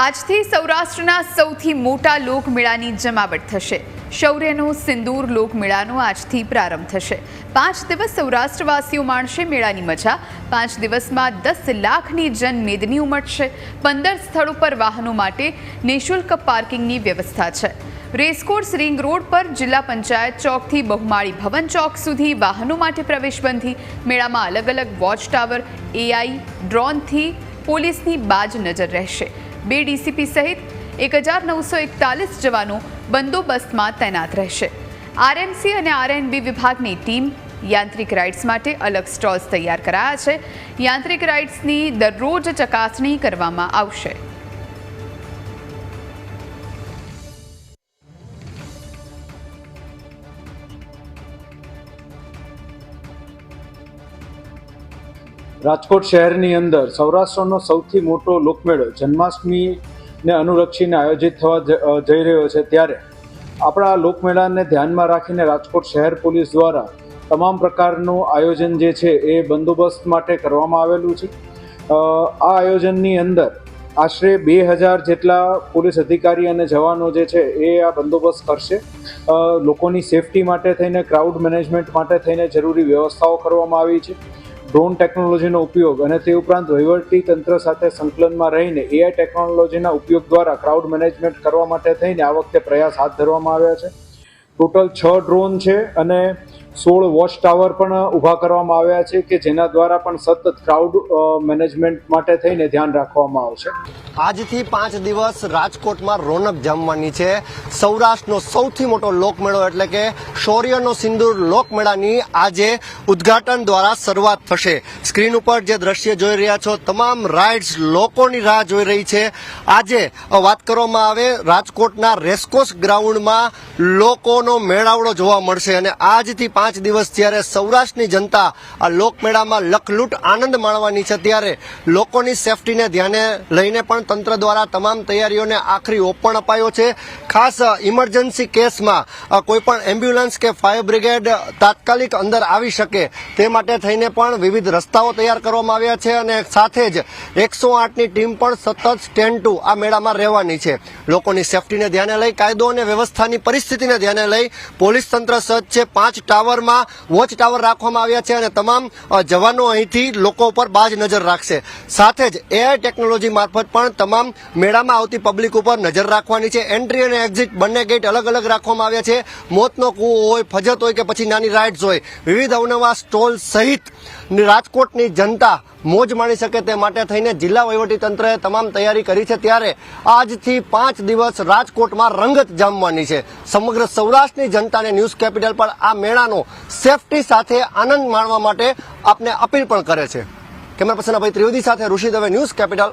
આજથી સૌરાષ્ટ્રના સૌથી મોટા લોકમેળાની જમાવટ થશે। શૌર્યનો સિંદૂર લોકમેળાનો આજથી પ્રારંભ થશે। 5 દિવસ સૌરાષ્ટ્રવાસીઓ માણશે મેળાની મજા। 5 દિવસમાં 10 લાખની જનમેદની ઉમટશે। 15 સ્થળો પર વાહનો માટે નિઃશુલ્ક પાર્કિંગની વ્યવસ્થા છે। રેસકોર્સ રિંગ રોડ પર જિલ્લા પંચાયત ચોકથી બહુમાળી ભવન ચોક સુધી વાહનો માટે પ્રવેશબંધી। મેળામાં અલગ અલગ વોચ ટાવર, એઆઈ, ડ્રોનથી પોલીસની બાજ નજર રહેશે। 2 ડીસીપી સહિત 1941 જવાનો બંદોબસ્તમાં તૈનાત રહેશે। આરએમસી અને આરએનબી વિભાગની ટીમ યાંત્રિક રાઇડ્સ માટે અલગ સ્ટોલ્સ તૈયાર કરાયા છે। યાંત્રિક રાઇડ્સની દરરોજ ચકાસણી કરવામાં આવશે। રાજકોટ શહેરની અંદર સૌરાષ્ટ્રનો સૌથી મોટો લોકમેળો જન્માષ્ટમીને અનુલક્ષીને આયોજિત થવા જઈ રહ્યો છે। ત્યારે આપણા લોકમેળાને ધ્યાનમાં રાખીને રાજકોટ શહેર પોલીસ દ્વારા તમામ પ્રકારનું આયોજન જે છે એ બંદોબસ્ત માટે કરવામાં આવેલું છે। આ આયોજનની અંદર આશરે 2000 જેટલા પોલીસ અધિકારી અને જવાનો જે છે એ આ બંદોબસ્ત કરશે। લોકોની સેફટી માટે થઈને, ક્રાઉડ મેનેજમેન્ટ માટે થઈને જરૂરી વ્યવસ્થાઓ કરવામાં આવી છે। ડ્રોન ટેકનોલોજીનો ઉપયોગ અને તે ઉપરાંત વહીવટી તંત્ર સાથે સંકલનમાં રહીને એઆઈ ટેકનોલોજીના ઉપયોગ દ્વારા ક્રાઉડ મેનેજમેન્ટ કરવા માટે થઈને આ વખતે પ્રયાસ હાથ ધરવામાં આવ્યા છે। ટોટલ 6 ડ્રોન છે અને 16 વોચ ટાવર પણ ઊભા કરવામાં આવ્યા છે કે જેના દ્વારા પણ સતત ક્રાઉડ મેનેજમેન્ટ માટે થઈને ધ્યાન રાખવામાં આવશે। આજથી 5 દિવસ રાજકોટમાં રોનક જામવાની છે। સૌરાષ્ટ્રનો સૌથી મોટો લોકમેળો એટલે કે શૌર્યનો સિંદૂર લોકમેળાની આજે ઉદ્ઘાટન દ્વારા શરૂઆત થશે। સ્ક્રીન ઉપર જે દ્રશ્ય જોઈ રહ્યા છો, તમામ રાઇડ્સ લોકોની રાહ જોઈ રહી છે। આજે વાત કરવામાં આવે રાજકોટના રેસકોર્સ ગ્રાઉન્ડમાં લોકોનો મેળાવડો જોવા મળશે અને આજથી 5 દિવસ જ્યારે સૌરાષ્ટ્રની જનતા આ લોકમેળામાં લખલૂટ આનંદ માણવાની છે, ત્યારે લોકોની સેફટીને ધ્યાને લઈને પણ તંત્ર દ્વારા તમામ તૈયારીઓને આખરી ઓપ પણ અપાયો છે। ખાસ ઇમરજન્સી કેસમાં કોઈ પણ એમ્બ્યુલન્સ કે ફાયર બ્રિગેડ તાત્કાલિક અંદર આવી શકે તે માટે થઈને પણ વિવિધ રસ્તાઓ તૈયાર કરવામાં આવ્યા છે અને સાથે જ 108ની ટીમ પણ સતત સ્ટેન્ડ ટુ આ મેળામાં રહેવાની છે। લોકોની સેફટીને ધ્યાને લઈ, કાયદો અને વ્યવસ્થાની પરિસ્થિતિને ધ્યાને લઈ પોલીસ તંત્ર સજ્જ છે। 5 ટાવરમાં વોચ ટાવર રાખવામાં આવ્યા છે અને તમામ જવાનો અહીંથી લોકો ઉપર બાજ નજર રાખશે। સાથે જ એઆઈ ટેકનોલોજી મારફત પણ તમામ મેળામાં આવતી પબ્લિક ઉપર નજર રાખવાની છે। એન્ટ્રી અને એક્ઝિટ બંને ગેટ અલગ અલગ રાખવામાં આવ્યા છે। મોતનો કૂવો હોય, ફજત હોય કે પછી નાની રાઇડ્સ હોય, વિવિધ અવનવા સ્ટોલ સહિત રાજકોટની જનતા મોજ માણી શકે તે માટે થઈને જિલ્લા વહીવટીતંત્રએ તમામ તૈયારી કરી છે। ત્યારે આજથી 5 દિવસ રાજકોટમાં રંગત જામવાની છે। સમગ્ર સૌરાષ્ટ્રની જનતાને ન્યૂઝ કેપિટલ પર આ મેળાનો સેફટી સાથે આનંદ માણવા માટે આપને અપીલ પણ કરે છે। કેમેરા પર્સન અભય ત્રિવેદી સાથે ઋષિ દવે, ન્યૂઝ કેપિટલ।